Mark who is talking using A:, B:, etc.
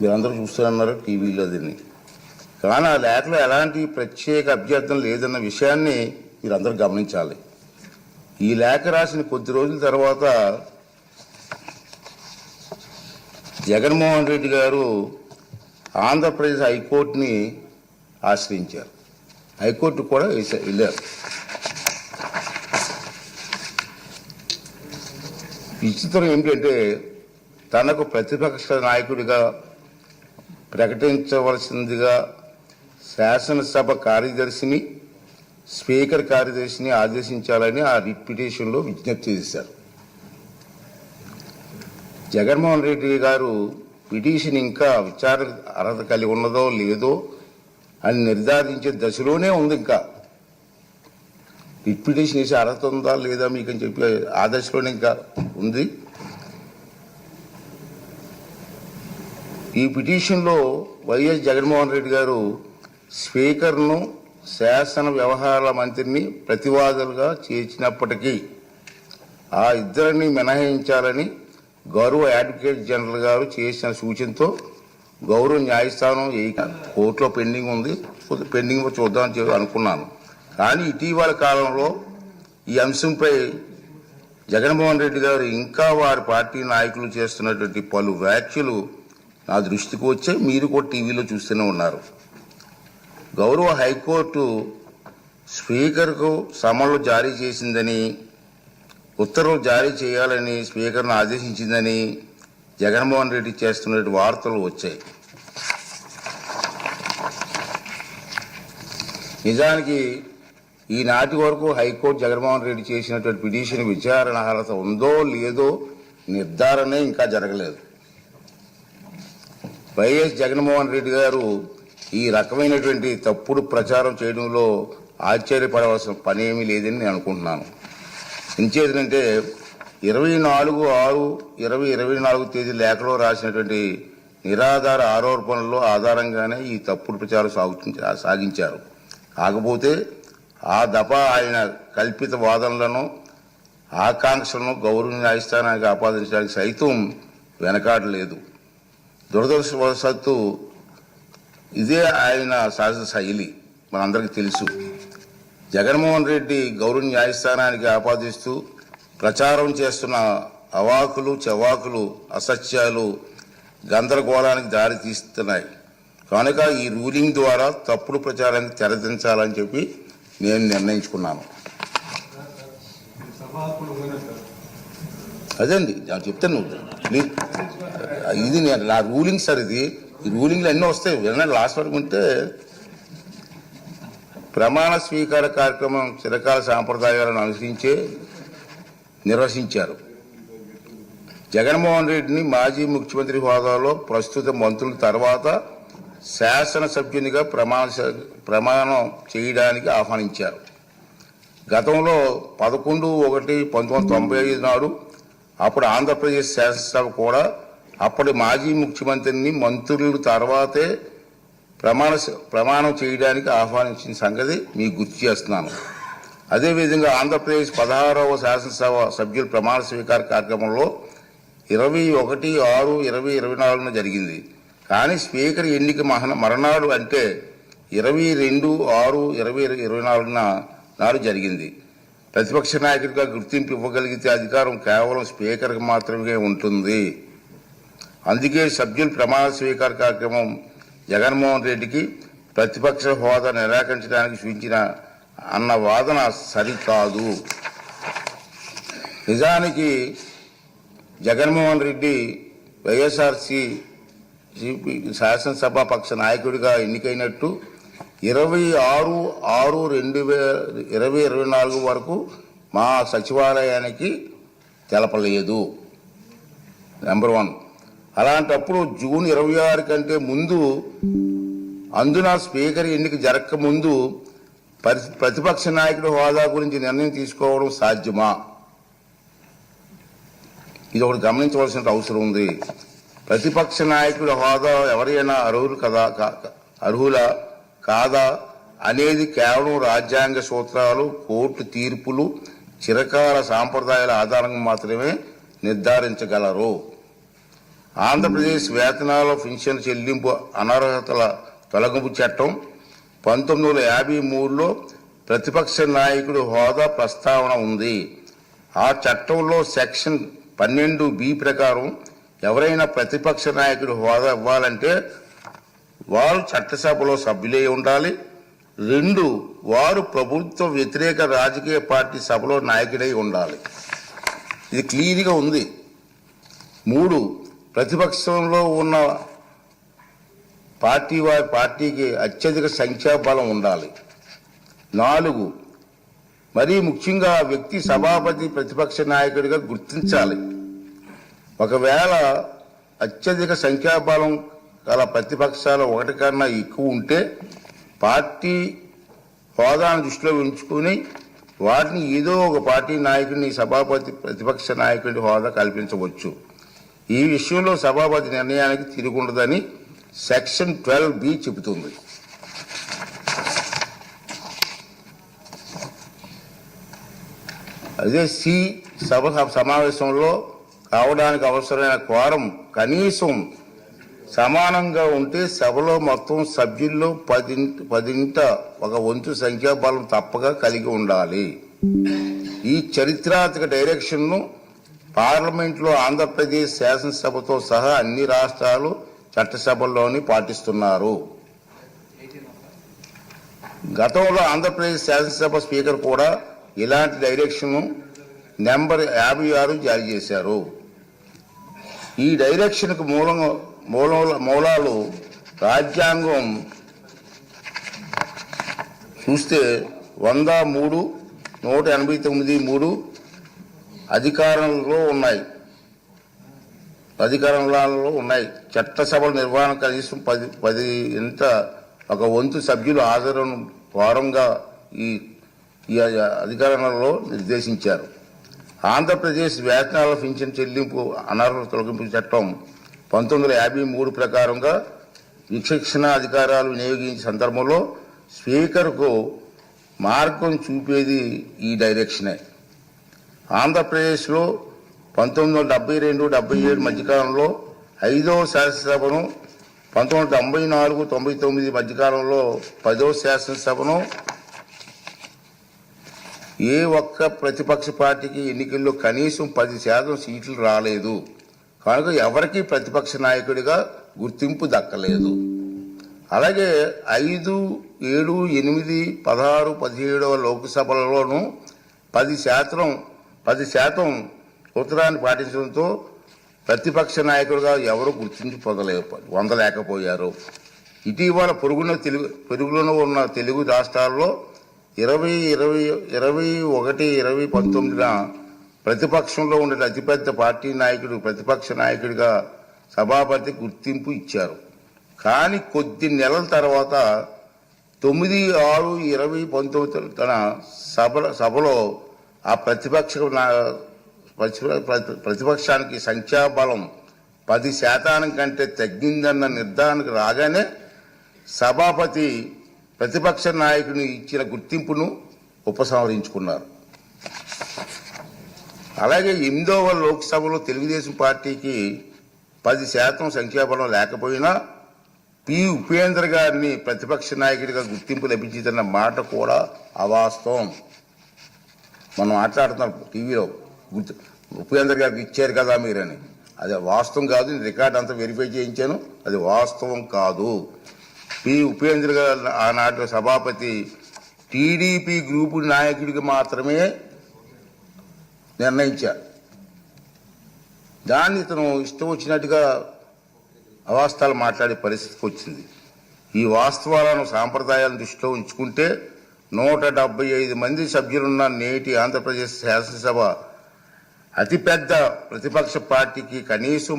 A: మీరందరూ చూస్తున్నారు టీవీలో దీన్ని. కానీ ఆ లేఖలో ఎలాంటి ప్రత్యేక అభ్యర్థన లేదన్న విషయాన్ని మీరందరూ గమనించాలి. ఈ లేఖ రాసిన కొద్ది రోజుల తర్వాత జగన్మోహన్ రెడ్డి గారు ఆంధ్రప్రదేశ్ హైకోర్టుని ఆశ్రయించారు. హైకోర్టు కూడా వెళ్ళారు. విచిత్రం ఏమిటంటే తనకు ప్రతిపక్ష నాయకుడిగా ప్రకటించవలసిందిగా శాసనసభ కార్యదర్శిని, స్పీకర్ కార్యదర్శిని ఆదేశించాలని ఆ రిట్ పిటిషన్లో విజ్ఞప్తి చేశారు. జగన్మోహన్ రెడ్డి గారు పిటిషన్ ఇంకా విచారణ అర్హత కలిగి ఉన్నదో లేదో అని నిర్ధారించే దశలోనే ఉంది. ఇంకా రిట్ పిటిషన్ వేసే అర్హత ఉందా లేదా మీకు అని చెప్పి ఆ దశలోనే ఇంకా ఉంది. ఈ పిటిషన్లో వైఎస్ జగన్మోహన్ రెడ్డి గారు స్పీకర్ను, శాసన వ్యవహారాల మంత్రిని ప్రతివాదులుగా చేర్చినప్పటికీ ఆ ఇద్దరిని మినహాయించాలని గౌరవ అడ్వకేట్ జనరల్ గారు చేసిన సూచనతో గౌరవ న్యాయస్థానం కోర్టులో పెండింగ్ ఉంది, పెండింగ్ చూద్దామని అనుకున్నాను. కానీ ఇటీవల కాలంలో ఈ అంశంపై జగన్మోహన్ రెడ్డి గారు ఇంకా వారి పార్టీ నాయకులు చేస్తున్నటువంటి పలు వ్యాఖ్యలు నా దృష్టికి వచ్చే మీరు కూడా టీవీలో చూస్తూనే ఉన్నారు. గౌరవ హైకోర్టు స్పీకర్కు సమన్లు జారీ చేసిందని, ఉత్తర్వులు జారీ చేయాలని స్పీకర్ను ఆదేశించిందని జగన్మోహన్ రెడ్డి చేస్తున్న వార్తలు వచ్చాయి. నిజానికి ఈనాటి వరకు హైకోర్టు జగన్మోహన్ రెడ్డి చేసినటువంటి పిటిషన్ విచారణ అర్హత ఉందో లేదో నిర్ధారణే ఇంకా జరగలేదు. వైఎస్ జగన్మోహన్ రెడ్డి గారు ఈ రకమైనటువంటి తప్పుడు ప్రచారం చేయడంలో ఆశ్చర్యపడవలసిన పనేమీ లేదని నేను అనుకుంటున్నాను. ఎంచేతంటే 24/6/2024 తేదీ లేఖలో రాసినటువంటి నిరాధార ఆరోపణల్లో ఆధారంగానే ఈ తప్పుడు ప్రచారం సాగించారు. కాకపోతే ఆ దఫా ఆయన కల్పిత వాదనలను, ఆకాంక్షలను గౌరవ న్యాయస్థానానికి ఆపాదించడానికి సైతం వెనకాడలేదు. దురదృష్టవశాత్తు ఇదే ఆయన సహజ శైలి, మనందరికీ తెలుసు. జగన్మోహన్ రెడ్డి గౌరవ న్యాయస్థానానికి ఆపాదిస్తూ ప్రచారం చేస్తున్న అవాకులు చవాకులు, అసత్యాలు గందరగోళానికి దారి తీస్తున్నాయి. కనుక ఈ రూలింగ్ ద్వారా తప్పుడు ప్రచారానికి తెరదించాలని చెప్పి నేను నిర్ణయించుకున్నాను. అదండి నేను చెప్తాను. ఇది నా రూలింగ్ సార్. ఇది ఈ రూలింగ్లు అన్నీ వస్తాయి. వినండి, లాస్ట్ వరకు ఉంటే ప్రమాణ స్వీకార కార్యక్రమం చిరకాల సాంప్రదాయాలను అనుసరించే నిర్వహించారు. జగన్మోహన్ రెడ్డిని మాజీ ముఖ్యమంత్రి హోదాలో ప్రస్తుత మంత్రుల తర్వాత శాసనసభ్యునిగా ప్రమాణం చేయడానికి ఆహ్వానించారు. గతంలో 11/1/1995 నాడు అప్పుడు ఆంధ్రప్రదేశ్ శాసనసభ కూడా అప్పటి మాజీ ముఖ్యమంత్రిని మంత్రుల తర్వాతే ప్రమాణం చేయడానికి ఆహ్వానించిన సంగతి మీకు గుర్తు చేస్తున్నాను. అదేవిధంగా ఆంధ్రప్రదేశ్ 16వ శాసనసభ సభ్యుల ప్రమాణ స్వీకార కార్యక్రమంలో 21/6/2024 జరిగింది. కానీ స్పీకర్ ఎన్నిక మరణాడు అంటే 22/6/2024 నాడు జరిగింది. ప్రతిపక్ష నాయకుడిగా గుర్తింపు ఇవ్వగలిగితే అధికారం కేవలం స్పీకర్కి మాత్రమే ఉంటుంది. అందుకే సభ్యుల ప్రమాణ స్వీకార కార్యక్రమం జగన్మోహన్ రెడ్డికి ప్రతిపక్ష హోదా నిరాకరించడానికి సూచించిన అన్న వాదన సరికాదు. నిజానికి జగన్మోహన్ రెడ్డి వైఎస్ఆర్సీ శాసనసభాపక్ష నాయకుడిగా ఎన్నికైనట్టు 26/6/2024 వరకు మా సచివాలయానికి తెలపలేదు. నెంబర్ 1. అలాంటప్పుడు జూన్ 26 కంటే ముందు, అందున స్పీకర్ ఎన్నిక జరగక ముందు ప్రతిపక్ష నాయకుడి హోదా గురించి నిర్ణయం తీసుకోవడం సాధ్యమా? ఇది ఒకటి గమనించవలసిన అవసరం ఉంది. ప్రతిపక్ష నాయకుడి హోదా ఎవరైనా అర్హులా కాదా అనేది కేవలం రాజ్యాంగ సూత్రాలు, కోర్టు తీర్పులు, చిరకాల సాంప్రదాయాల ఆధారంగా మాత్రమే నిర్ధారించగలరు. ఆంధ్రప్రదేశ్ వేతనాల పెన్షన్ చెల్లింపు అనర్హతల తొలగింపు చట్టం 1953లో ప్రతిపక్ష నాయకుడి హోదా ప్రస్తావన ఉంది. ఆ చట్టంలో సెక్షన్ 12B ప్రకారం ఎవరైనా ప్రతిపక్ష నాయకుడి హోదా ఇవ్వాలంటే వారు చట్టసభలో సభ్యులై ఉండాలి. 2, వారు ప్రభుత్వ వ్యతిరేక రాజకీయ పార్టీ సభలో నాయకుడై ఉండాలి. ఇది క్లియర్గా ఉంది. 3, ప్రతిపక్షంలో ఉన్న వారి పార్టీకి అత్యధిక సంఖ్యాబలం ఉండాలి. 4, మరీ ముఖ్యంగా వ్యక్తి సభాపతి ప్రతిపక్ష నాయకుడిగా గుర్తించాలి. ఒకవేళ అత్యధిక సంఖ్యాబలం గల ప్రతిపక్షాలు ఒకటి కన్నా ఎక్కువ ఉంటే పార్టీ హోదాను దృష్టిలో ఉంచుకుని వాటిని ఏదో ఒక పార్టీ నాయకుడిని సభాపతి ప్రతిపక్ష నాయకుడి హోదా కల్పించవచ్చు. ఈ విషయంలో సభాపతి నిర్ణయానికి తిరుగుండదని సెక్షన్ 12B చెబుతుంది. అదే సభ సమావేశంలో కావడానికి అవసరమైన క్వారం కనీసం సమానంగా ఉంటే సభలో మొత్తం సభ్యుల్లో 10 ఒక వంతు సంఖ్యాబలం తప్పక కలిగి ఉండాలి. ఈ చరిత్రాత్మక డైరెక్షన్ను పార్లమెంట్లో ఆంధ్రప్రదేశ్ శాసనసభతో సహా అన్ని రాష్ట్రాలు చట్టసభల్లోని పాటిస్తున్నారు. గతంలో ఆంధ్రప్రదేశ్ శాసనసభ స్పీకర్ కూడా ఇలాంటి డైరెక్షన్ నెంబర్ 56 జారీ చేశారు. ఈ డైరెక్షన్కు మూలాలు రాజ్యాంగం చూస్తే 103, 189(3) అధికారంలో ఉన్నాయి. చట్టసభల నిర్వహణ కనీసం 10 ఒక వంతు సభ్యులు హాజరును వారంగా ఈ అధికారంలో నిర్దేశించారు. ఆంధ్రప్రదేశ్ వేతనాల పెన్షన్ చెల్లింపు అనర్హత తొలగింపు చట్టం 1953 ప్రకారంగా విచక్షణ అధికారాలు వినియోగించే సందర్భంలో స్పీకర్కు మార్గం చూపేది ఈ డైరెక్షనే. ఆంధ్రప్రదేశ్లో 1972-77 మధ్యకాలంలో 5వ శాసనసభను, 1984-99 మధ్యకాలంలో 10వ శాసనసభను ఏ ఒక్క ప్రతిపక్ష పార్టీకి ఎన్నికల్లో కనీసం 10% సీట్లు రాలేదు. కనుక ఎవరికి ప్రతిపక్ష నాయకుడిగా గుర్తింపు దక్కలేదు. అలాగే 5, 7, 8, 16, 17వ లోక్సభలలోనూ 10% ఉత్తరాన్ని పాటించడంతో ప్రతిపక్ష నాయకుడిగా ఎవరు గుర్తింపు పొందలేకపోయారు. ఇటీవల పొరుగులోనూ ఉన్న తెలుగు రాష్ట్రాల్లో 2021-2019 ప్రతిపక్షంలో ఉండే అతిపెద్ద పార్టీ నాయకుడు ప్రతిపక్ష నాయకుడిగా సభాపతి గుర్తింపు ఇచ్చారు. కానీ కొద్ది నెలల తర్వాత 9/6/2019 తన సభలో ఆ ప్రతిపక్షానికి సంఖ్యాబలం 10% కంటే తగ్గిందన్న నిర్ధారణకు రాగానే సభాపతి ప్రతిపక్ష నాయకుని ఇచ్చిన గుర్తింపును ఉపసంహరించుకున్నారు. అలాగే 8వ లోక్సభలో తెలుగుదేశం పార్టీకి 10% సంఖ్యాబలం లేకపోయినా ఉపేంద్ర గారిని ప్రతిపక్ష నాయకుడిగా గుర్తింపు లభించిందన్న మాట కూడా అవాస్తవం. మనం మాట్లాడుతున్నాం టీవీలో ఉపేంద్ర గారికి ఇచ్చారు కదా మీరని. అది వాస్తవం కాదు. రికార్డ్ అంతా వెరిఫై చేయించాను. అది వాస్తవం కాదు. ఉపేంద్ర గారు ఆనాటి సభాపతి టీడీపీ గ్రూపు నాయకుడికి మాత్రమే నిర్ణయించారు. దాన్ని ఇతను ఇష్టం వచ్చినట్టుగా అవాస్తవాలు మాట్లాడే పరిస్థితికి వచ్చింది. ఈ వాస్తవాలను సాంప్రదాయాలను దృష్టిలో ఉంచుకుంటే 175 మంది సభ్యులున్న నేటి ఆంధ్రప్రదేశ్ శాసనసభ అతిపెద్ద ప్రతిపక్ష పార్టీకి కనీసం